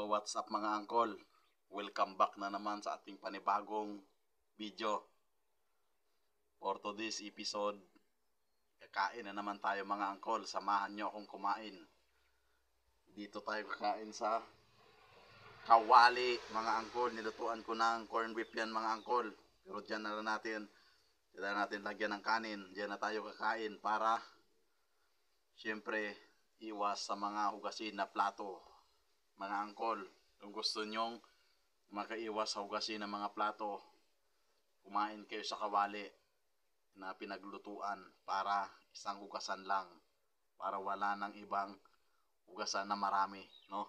So what's up mga angkol? Welcome back na naman sa ating panibagong video. For today's episode, kakain na naman tayo mga angkol. Samahan nyo akong kumain. Dito tayo kakain sa kawali mga angkol. Nilutuan ko ng corn beef yan mga angkol. Pero dyan na natin lagyan ng kanin. Dyan na tayo kakain para syempre iwas sa mga hugasin na plato. Mga angkol, kung gusto nyong makaiwas sa hugasin ng mga plato, kumain kayo sa kawali na pinaglutuan para isang hugasan lang, para wala nang ibang hugasan na marami, no?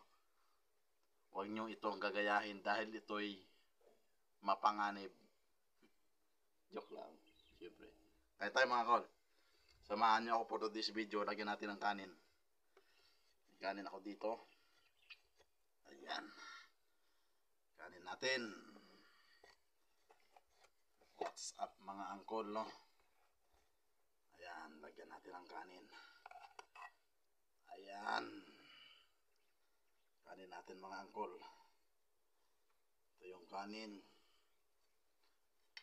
Huwag nyo itong gagayahin dahil ito'y mapanganib. Joke lang, syempre. Kaya tayo mga angkol, samahan nyo ako for this video. Lagyan natin ng kanin. Kanin ako dito. Ayan. Kanin natin. What's up mga angkol, no? Ayan, lagyan natin ang kanin. Ayan. Kanin natin mga angkol. Ito yung kanin.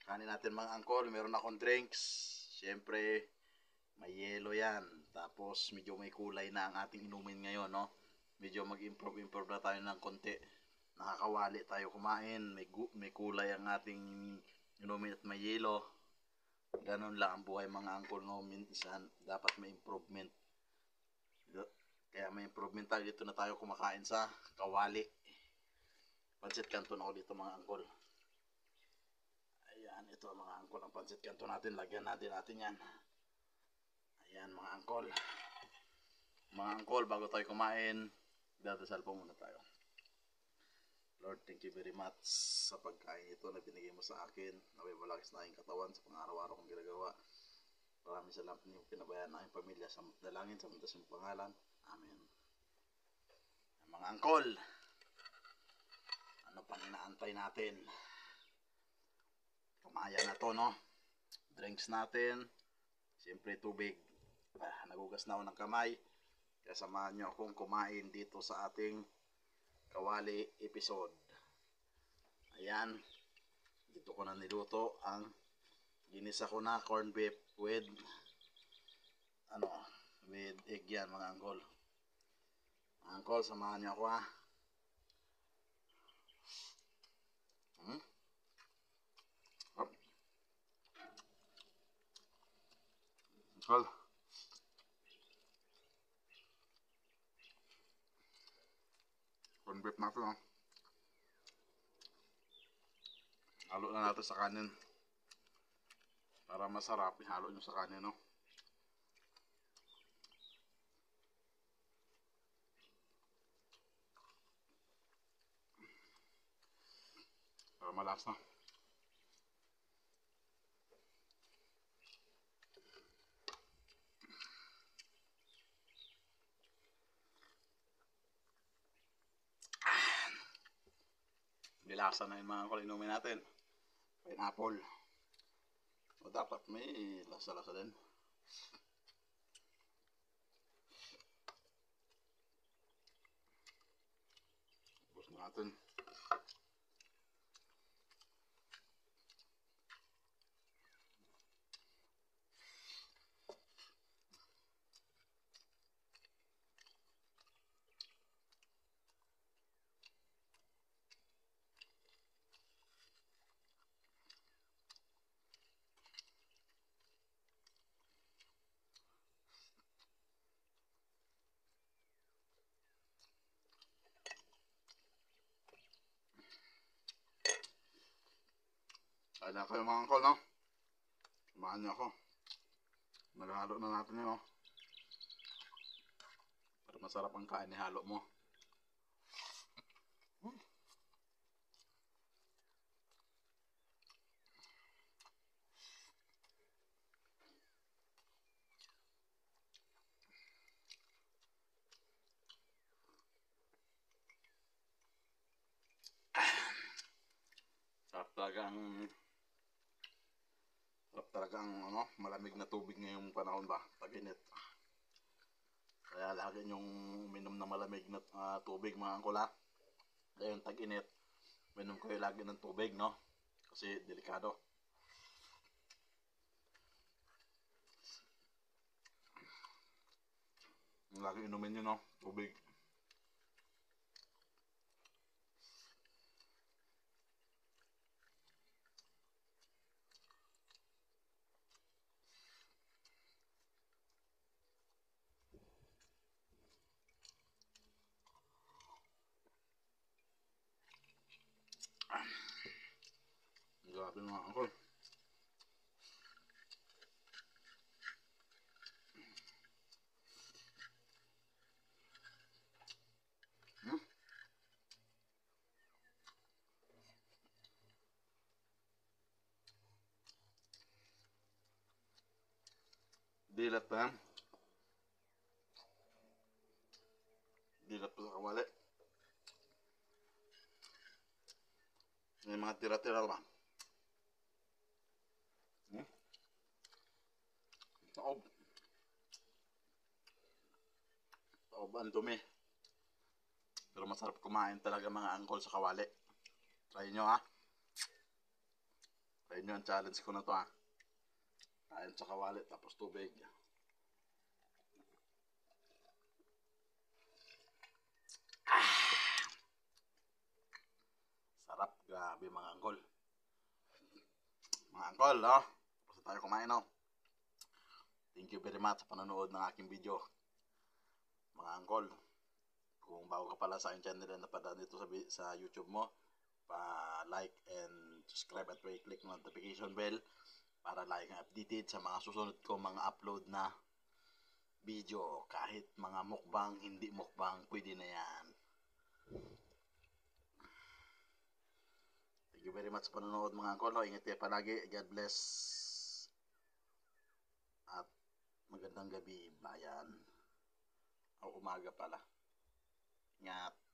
Kanin natin mga angkol. Meron akong drinks. Siyempre, may yelo yan. Tapos, medyo may kulay na ang ating inumin ngayon, no? Medyo mag-improve na tayo ng konti. Nakakawali tayo kumain. May kulay ang ating inumin at may yelo. Ganun lang ang buhay mga angkol, no? Minsan dapat may improvement. Kaya may improvement tayo. Dito na tayo kumakain sa kawali. Pancit canton ako dito mga angkol. Ayan, ito mga angkol ang pancit canton natin. Lagyan natin yan. Ayan mga angkol. Mga angkol, bago tayo kumain, dadasal po muna tayo. Lord, thank you very much sa pagkain ito na binigay mo sa akin. Naway malakis na aking katawan sa pang-araw-araw kong ginagawa. Maraming salamat niyo pinabayaan ng aking pamilya sa dalangin sa muntas mong pangalan. Amen. Mga angkol, ano pang inaantay natin? Kamayan na to, no? Drinks natin. Siyempre tubig. Nagugas na ako ng kamay. Kaya samahan nyo akong kumain dito sa ating kawali episode. Ayan. Dito ko na niluto ang ginisa ko na corn beef with egg yan mga angkol. Mga angkol, samahan nyo ako ha. Angkol. Corn beef natin, no? Halo na natin sa kanin. Para masarap, ihalo nyo sa kanin, no? Para malasa. Bilasa na yung mga angkol inumin natin. Pineapple. O dapat may lasa-lasa din. Ubus natin. Kaya na kayo mga angkol, no? Samahan niyo ako. Naghalo na natin yun, no? Para masarap ang kain, ihalo mo. Sarap talagang malamig na tubig ngayong panahon ba, tag-init. Kaya lagi nyong uminom na malamig na tubig mga angkol ha. Ngayon tag-init, minom kayo lagi ng tubig, no? Kasi delikado. Lagi inumin nyo, no? Tubig. Grabe mga angkol. Hmm? Dilat pa yan. Dilat pa sa kawali. May mga tira-tira ba? Hmm? Taob. Taob ang dumi. Pero masarap kumain talaga mga angkol sa kawali. Try nyo, ha? Try nyo ang challenge ko na to, ha? Kain sa kawali tapos tubig. Sarap, grabe mga angkol. Mga angkol, no? Tapos tayo kumain, no? Thank you very much sa panonood ng aking video. Mga angkol, kung bago ka pala sa aking channel na napadaan dito sa YouTube mo, pa-like and subscribe at click notification bell para lagi kang updated sa mga susunod ko mga upload na video. Kahit mga mukbang, hindi mukbang, pwede na yan. Thank you very much sa panonood mga angkol. Ingat kayo palagi. God bless. At magandang gabi, bayan. O umaga pala. Ingat.